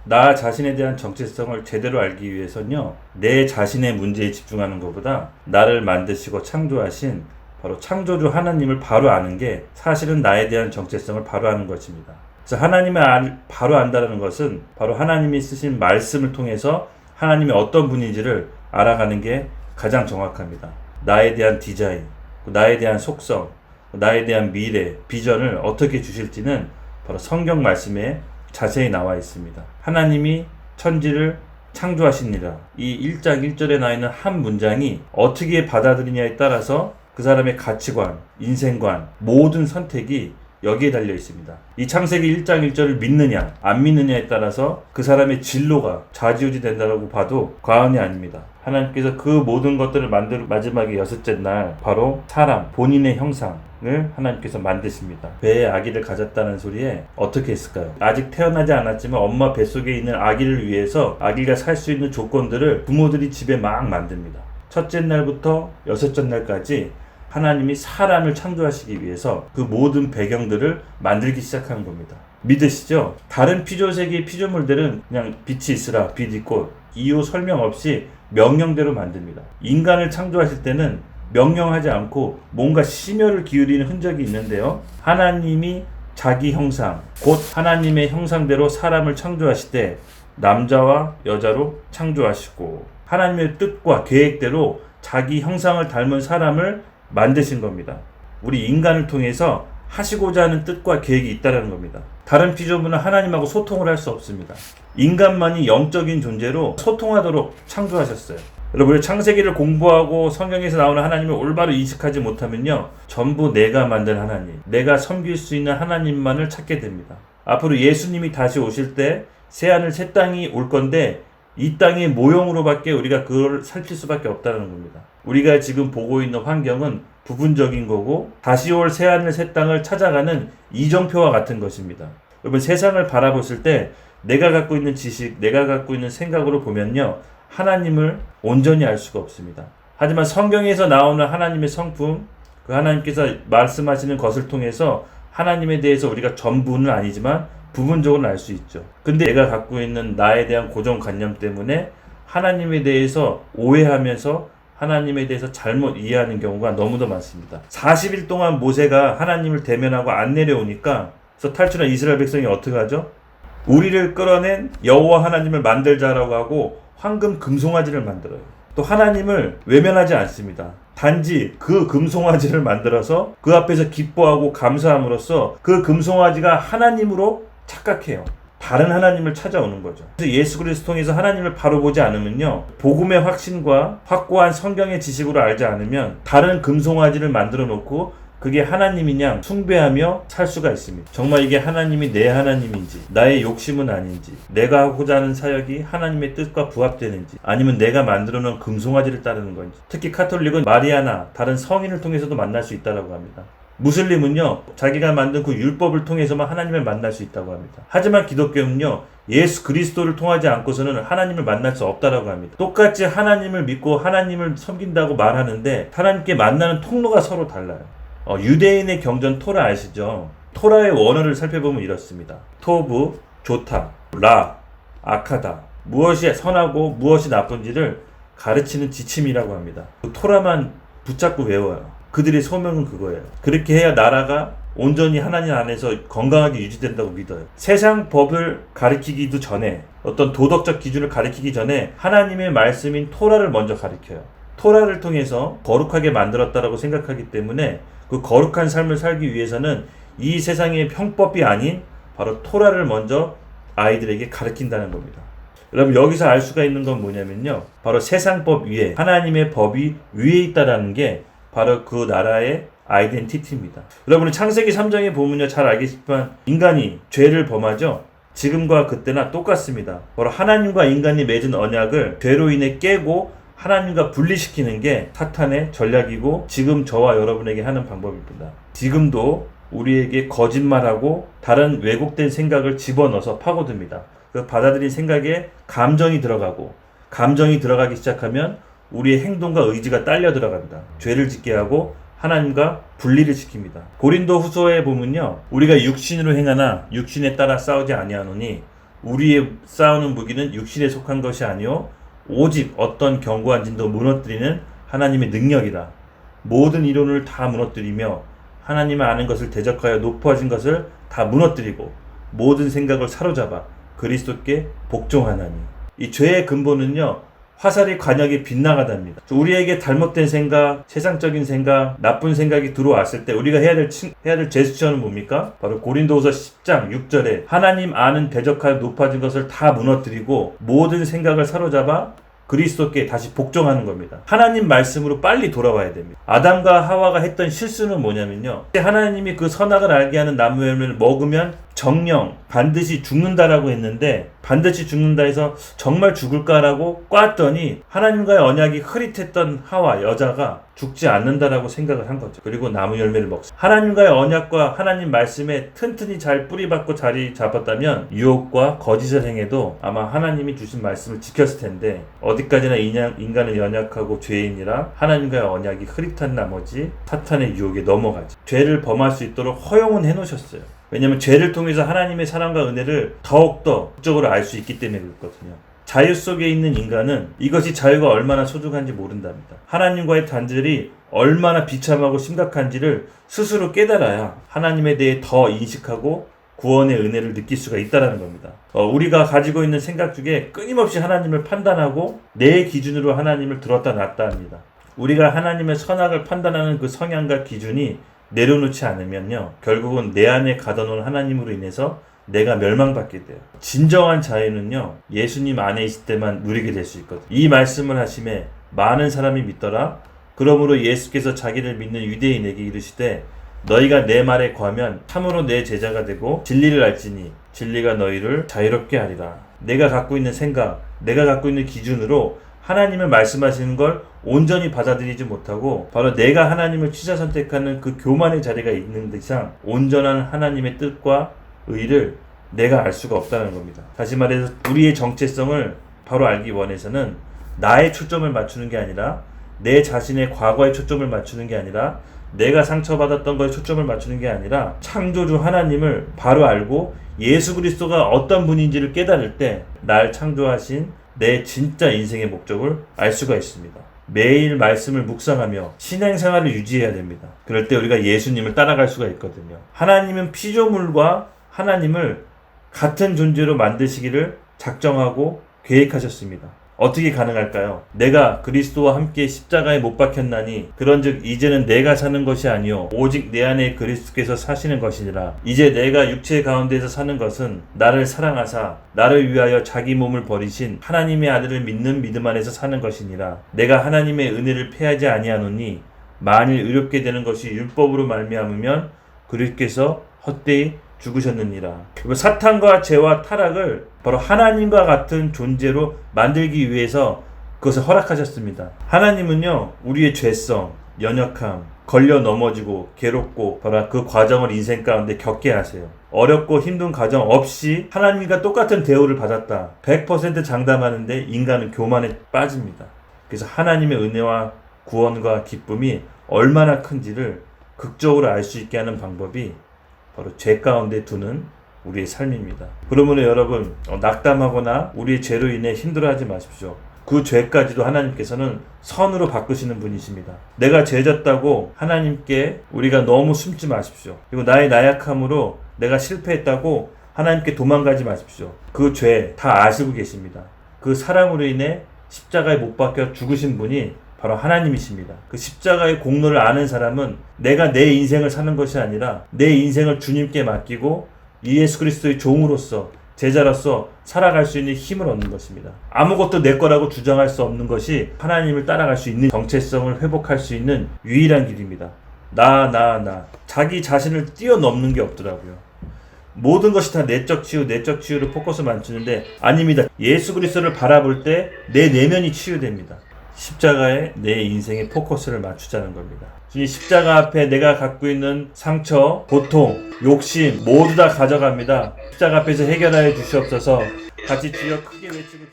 나 자신에 대한 정체성을 제대로 알기 위해서는요, 내 자신의 문제에 집중하는 것보다 나를 만드시고 창조하신 바로 창조주 하나님을 바로 아는 게 사실은 나에 대한 정체성을 바로 아는 것입니다. 그래서 하나님을 바로 안다는 것은 바로 하나님이 쓰신 말씀을 통해서 하나님이 어떤 분인지를 알아가는 게 가장 정확합니다. 나에 대한 디자인, 나에 대한 속성, 나에 대한 미래, 비전을 어떻게 주실지는 바로 성경 말씀에 자세히 나와 있습니다. 하나님이 천지를 창조하시니라. 이 1장 1절에 나와 있는 한 문장이 어떻게 받아들이냐에 따라서 그 사람의 가치관, 인생관, 모든 선택이 여기에 달려 있습니다. 이 창세기 1장 1절을 믿느냐 안 믿느냐에 따라서 그 사람의 진로가 좌지우지 된다고 봐도 과언이 아닙니다. 하나님께서 그 모든 것들을 만들 마지막에 여섯째 날 바로 사람 본인의 형상을 하나님께서 만드십니다. 배에 아기를 가졌다는 소리에 어떻게 했을까요? 아직 태어나지 않았지만 엄마 뱃속에 있는 아기를 위해서 아기가 살 수 있는 조건들을 부모들이 집에 막 만듭니다. 첫째 날부터 여섯째 날까지 하나님이 사람을 창조하시기 위해서 그 모든 배경들을 만들기 시작한 겁니다. 믿으시죠? 다른 피조세계의 피조물들은 그냥 빛이 있으라, 빛 있고 이유 설명 없이 명령대로 만듭니다. 인간을 창조하실 때는 명령하지 않고 뭔가 심혈을 기울이는 흔적이 있는데요. 하나님이 자기 형상, 곧 하나님의 형상대로 사람을 창조하실 때 남자와 여자로 창조하시고 하나님의 뜻과 계획대로 자기 형상을 닮은 사람을 만드신 겁니다. 우리 인간을 통해서 하시고자 하는 뜻과 계획이 있다는 겁니다. 다른 피조물은 하나님하고 소통을 할 수 없습니다. 인간만이 영적인 존재로 소통하도록 창조하셨어요. 여러분, 창세기를 공부하고 성경에서 나오는 하나님을 올바로 인식하지 못하면요, 전부 내가 만든 하나님, 내가 섬길 수 있는 하나님만을 찾게 됩니다. 앞으로 예수님이 다시 오실 때 새하늘 새 땅이 올 건데 이 땅의 모형으로밖에 우리가 그걸 살필 수밖에 없다는 겁니다. 우리가 지금 보고 있는 환경은 부분적인 거고 다시 올 새하늘 새 땅을 찾아가는 이정표와 같은 것입니다. 여러분, 세상을 바라보실 때 내가 갖고 있는 지식, 내가 갖고 있는 생각으로 보면요, 하나님을 온전히 알 수가 없습니다. 하지만 성경에서 나오는 하나님의 성품, 그 하나님께서 말씀하시는 것을 통해서 하나님에 대해서 우리가 전부는 아니지만 부분적으로 알 수 있죠. 근데 내가 갖고 있는 나에 대한 고정관념 때문에 하나님에 대해서 오해하면서 하나님에 대해서 잘못 이해하는 경우가 너무도 많습니다. 40일 동안 모세가 하나님을 대면하고 안 내려오니까 그래서 탈출한 이스라엘 백성이 어떻게 하죠? 우리를 끌어낸 여호와 하나님을 만들자라고 하고 황금 금송아지를 만들어요. 또 하나님을 외면하지 않습니다. 단지 그 금송아지를 만들어서 그 앞에서 기뻐하고 감사함으로써 그 금송아지가 하나님으로 착각해요. 다른 하나님을 찾아오는 거죠. 그래서 예수 그리스도 통해서 하나님을 바로 보지 않으면요, 복음의 확신과 확고한 성경의 지식으로 알지 않으면 다른 금송아지를 만들어 놓고 그게 하나님이냐 숭배하며 살 수가 있습니다. 정말 이게 하나님이 내 하나님인지, 나의 욕심은 아닌지, 내가 하고자 하는 사역이 하나님의 뜻과 부합되는지, 아니면 내가 만들어 놓은 금송아지를 따르는 건지. 특히 카톨릭은 마리아나 다른 성인을 통해서도 만날 수 있다고 합니다. 무슬림은요, 자기가 만든 그 율법을 통해서만 하나님을 만날 수 있다고 합니다. 하지만 기독교는요, 예수 그리스도를 통하지 않고서는 하나님을 만날 수 없다고 합니다. 똑같이 하나님을 믿고 하나님을 섬긴다고 말하는데 하나님께 만나는 통로가 서로 달라요. 유대인의 경전 토라 아시죠? 토라의 원어를 살펴보면 이렇습니다. 토브, 좋다, 라, 악하다. 무엇이 선하고 무엇이 나쁜지를 가르치는 지침이라고 합니다. 그 토라만 붙잡고 외워요. 그들의 소명은 그거예요. 그렇게 해야 나라가 온전히 하나님 안에서 건강하게 유지된다고 믿어요. 세상 법을 가르치기도 전에, 어떤 도덕적 기준을 가르치기 전에 하나님의 말씀인 토라를 먼저 가르쳐요. 토라를 통해서 거룩하게 만들었다라고 생각하기 때문에 그 거룩한 삶을 살기 위해서는 이 세상의 형법이 아닌 바로 토라를 먼저 아이들에게 가르친다는 겁니다. 여러분, 여기서 알 수가 있는 건 뭐냐면요, 바로 세상법 위에 하나님의 법이 위에 있다는 게 바로 그 나라의 아이덴티티입니다. 여러분, 창세기 3장에 보면요, 잘 알겠지만 인간이 죄를 범하죠. 지금과 그때나 똑같습니다. 바로 하나님과 인간이 맺은 언약을 죄로 인해 깨고 하나님과 분리시키는 게 사탄의 전략이고 지금 저와 여러분에게 하는 방법입니다. 지금도 우리에게 거짓말하고 다른 왜곡된 생각을 집어넣어서 파고듭니다. 그 받아들인 생각에 감정이 들어가고, 감정이 들어가기 시작하면 우리의 행동과 의지가 딸려 들어갑니다. 죄를 짓게 하고 하나님과 분리를 시킵니다. 고린도 후서에 보면요, 우리가 육신으로 행하나 육신에 따라 싸우지 아니하노니 우리의 싸우는 무기는 육신에 속한 것이 아니요 오직 어떤 견고한 진도 무너뜨리는 하나님의 능력이라. 모든 이론을 다 무너뜨리며 하나님의 아는 것을 대적하여 높아진 것을 다 무너뜨리고 모든 생각을 사로잡아 그리스도께 복종하나니. 이 죄의 근본은요, 화살이 관역에 빗나가답니다. 우리에게 잘못된 생각, 세상적인 생각, 나쁜 생각이 들어왔을 때 우리가 해야 될 제스처는 뭡니까? 바로 고린도후서 10장 6절에 하나님 아는 대적하여 높아진 것을 다 무너뜨리고 모든 생각을 사로잡아 그리스도께 다시 복종하는 겁니다. 하나님 말씀으로 빨리 돌아와야 됩니다. 아담과 하와가 했던 실수는 뭐냐면요, 하나님이 그 선악을 알게 하는 나무 열매를 먹으면 정령 반드시 죽는다라고 했는데, 반드시 죽는다 해서 정말 죽을까라고 꽈더니 하나님과의 언약이 흐릿했던 하와 여자가 죽지 않는다라고 생각을 한 거죠. 그리고 나무 열매를 먹습니다. 하나님과의 언약과 하나님 말씀에 튼튼히 잘 뿌리박고 자리 잡았다면 유혹과 거짓을 행해도 아마 하나님이 주신 말씀을 지켰을 텐데, 어디까지나 인간은 연약하고 죄인이라 하나님과의 언약이 흐릿한 나머지 사탄의 유혹에 넘어가죠. 죄를 범할 수 있도록 허용은 해놓으셨어요. 왜냐하면 죄를 통해서 하나님의 사랑과 은혜를 더욱더 극적으로 알 수 있기 때문에 그렇거든요. 자유 속에 있는 인간은 이것이 자유가 얼마나 소중한지 모른답니다. 하나님과의 단절이 얼마나 비참하고 심각한지를 스스로 깨달아야 하나님에 대해 더 인식하고 구원의 은혜를 느낄 수가 있다는 겁니다. 우리가 가지고 있는 생각 중에 끊임없이 하나님을 판단하고 내 기준으로 하나님을 들었다 놨다 합니다. 우리가 하나님의 선악을 판단하는 그 성향과 기준이 내려놓지 않으면요, 결국은 내 안에 가둬놓은 하나님으로 인해서 내가 멸망받게 돼요. 진정한 자유는요, 예수님 안에 있을 때만 누리게 될 수 있거든요. 이 말씀을 하심에 많은 사람이 믿더라. 그러므로 예수께서 자기를 믿는 유대인에게 이르시되 너희가 내 말에 거하면 참으로 내 제자가 되고 진리를 알지니 진리가 너희를 자유롭게 하리라. 내가 갖고 있는 생각, 내가 갖고 있는 기준으로 하나님을 말씀하시는 걸 온전히 받아들이지 못하고 바로 내가 하나님을 취사 선택하는 그 교만의 자리가 있는 이상 온전한 하나님의 뜻과 의를 내가 알 수가 없다는 겁니다. 다시 말해서 우리의 정체성을 바로 알기 원해서는 나의 초점을 맞추는 게 아니라, 내 자신의 과거에 초점을 맞추는 게 아니라, 내가 상처받았던 거에 초점을 맞추는 게 아니라 창조주 하나님을 바로 알고 예수 그리스도가 어떤 분인지를 깨달을 때 날 창조하신 내 진짜 인생의 목적을 알 수가 있습니다. 매일 말씀을 묵상하며 신앙생활을 유지해야 됩니다. 그럴 때 우리가 예수님을 따라갈 수가 있거든요. 하나님은 피조물과 하나님을 같은 존재로 만드시기를 작정하고 계획하셨습니다. 어떻게 가능할까요? 내가 그리스도와 함께 십자가에 못 박혔나니 그런즉 이제는 내가 사는 것이 아니요 오직 내 안에 그리스도께서 사시는 것이니라. 이제 내가 육체 가운데서 사는 것은 나를 사랑하사 나를 위하여 자기 몸을 버리신 하나님의 아들을 믿는 믿음 안에서 사는 것이니라. 내가 하나님의 은혜를 패하지 아니하노니 만일 의롭게 되는 것이 율법으로 말미암으면 그리스도께서 헛되이 죽으셨느니라. 사탄과 죄와 타락을 바로 하나님과 같은 존재로 만들기 위해서 그것을 허락하셨습니다. 하나님은요, 우리의 죄성, 연약함, 걸려 넘어지고 괴롭고 바로 그 과정을 인생 가운데 겪게 하세요. 어렵고 힘든 과정 없이 하나님과 똑같은 대우를 받았다 100% 장담하는데 인간은 교만에 빠집니다. 그래서 하나님의 은혜와 구원과 기쁨이 얼마나 큰지를 극적으로 알 수 있게 하는 방법이 바로 죄 가운데 두는 우리의 삶입니다. 그러므로 여러분, 낙담하거나 우리의 죄로 인해 힘들어하지 마십시오. 그 죄까지도 하나님께서는 선으로 바꾸시는 분이십니다. 내가 죄졌다고 하나님께 우리가 너무 숨지 마십시오. 그리고 나의 나약함으로 내가 실패했다고 하나님께 도망가지 마십시오. 그 죄 다 아시고 계십니다. 그 사랑으로 인해 십자가에 못 박혀 죽으신 분이 바로 하나님이십니다. 그 십자가의 공로를 아는 사람은 내가 내 인생을 사는 것이 아니라 내 인생을 주님께 맡기고 예수 그리스도의 종으로서, 제자로서 살아갈 수 있는 힘을 얻는 것입니다. 아무것도 내 거라고 주장할 수 없는 것이 하나님을 따라갈 수 있는 정체성을 회복할 수 있는 유일한 길입니다. 나 자기 자신을 뛰어넘는 게 없더라고요. 모든 것이 다 내적 치유를 포커스 맞추는데 아닙니다. 예수 그리스도를 바라볼 때 내 내면이 치유됩니다. 십자가에 내 인생의 포커스를 맞추자는 겁니다. 주님, 십자가 앞에 내가 갖고 있는 상처, 고통, 욕심 모두 다 가져갑니다. 십자가 앞에서 해결하여 주시옵소서. 같이 주여 크게 외치고